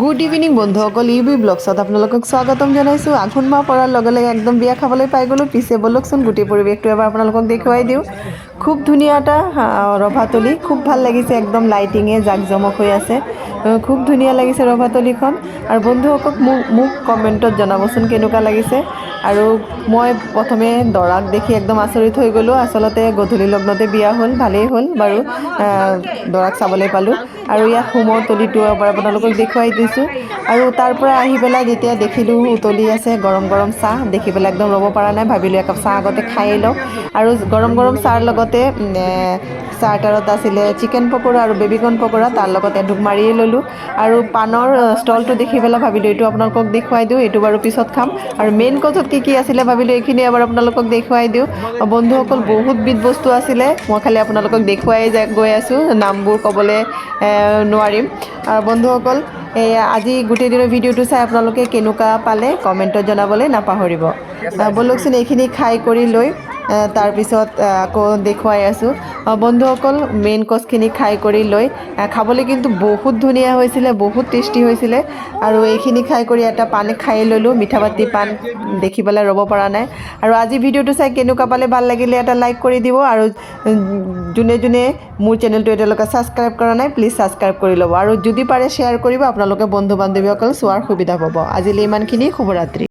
Good evening বন্ধুসকল UB ব্লগছত আপোনালোকক স্বাগতম জনাইছোঁ। আঘোণ মাহ পৰাৰ লগে লগে একদম বিয়া খাবলৈ পাই গ'লোঁ। পিছে ব'লকচোন গোটেই পৰিৱেশটো এবাৰ আপোনালোকক দেখুৱাই দিওঁ। খুব ধুনীয়া এটা ৰভাতলি, খুব ভাল লাগিছে, একদম লাইটিঙে জাকজমক হৈ আছে। খুব ধুনীয়া লাগিছে ৰভাতলিখন। আৰু বন্ধুসকল মোক কমেণ্টত জনাবচোন কেনেকুৱা লাগিছে। আৰু মই প্ৰথমে দৰাক দেখি একদম আচৰিত হৈ গ'লোঁ। আচলতে গধূলি লগ্নতে বিয়া হ'ল, ভালেই হ'ল বাৰু, দৰাক চাবলৈ পালোঁ। আৰু ইয়াত হোমৰ তলিটো এবাৰ আপোনালোকক দেখুৱাই দিছোঁ। আৰু তাৰ পৰা আহি পেলাই যেতিয়া দেখিলোঁ উতলি আছে গৰম গৰম চাহ, দেখি পেলাই একদম ৰ'ব পৰা নাই, ভাবিলোঁ একাপ চাহ আগতে খায়েই লওঁ। আৰু গৰম গৰম চাহৰ লগতে ষ্টাৰ্টাৰত আছিলে চিকেন পকোৰা আৰু বেবিকৰ্ণ পকোৰা, তাৰ লগতে এঢোক মাৰিয়ে ল'লোঁ। আৰু পাণৰ ষ্টলটো দেখি পেলাই ভাবিলোঁ এইটো আপোনালোকক দেখুৱাই দিওঁ, এইটো বাৰু পিছত খাম। আৰু মেইন কৰ্চত কি আছিলে ভাবিলোঁ এইখিনি এবাৰ আপোনালোকক দেখুৱাই দিওঁ। বন্ধুসকল বহুতবিধ বস্তু আছিলে, মই খালি আপোনালোকক দেখুৱাই গৈ আছোঁ, নামবোৰ ক'বলৈ নোৱাৰিম। বন্ধুসকল আজি গোটেই দিনৰ ভিডিঅ'টো চাই আপোনালোকে কেনেকুৱা পালে কমেণ্টত জনাবলৈ নাপাহৰিব। ব'লকচোন এইখিনি খাই কৰি লৈ তাৰপিছত আকৌ দেখুৱাই আছোঁ। বন্ধুসকল মেইন কৰ্চখিনি খাই কৰি লৈ খাবলৈ কিন্তু বহুত ধুনীয়া হৈছিলে, বহুত টেষ্টি হৈছিলে। আৰু এইখিনি খাই কৰি এটা পান খাই ল'লোঁ, মিঠা পাতি পান দেখি পেলাই ৰ'ব পৰা নাই। আৰু আজি ভিডিঅ'টো চাই কেনেকুৱা পালে, ভাল লাগিলে এটা লাইক কৰি দিব। আৰু যোনে যোনে মোৰ চেনেলটো এতিয়ালৈকে ছাবস্ক্ৰাইব কৰা নাই প্লিজ ছাবস্ক্ৰাইব কৰি ল'ব। আৰু যদি পাৰে শ্বেয়াৰ কৰিব, আপোনালোকে বন্ধু বান্ধৱীসকল চোৱাৰ সুবিধা পাব। আজিলৈ ইমানখিনি, শুভৰাত্ৰি।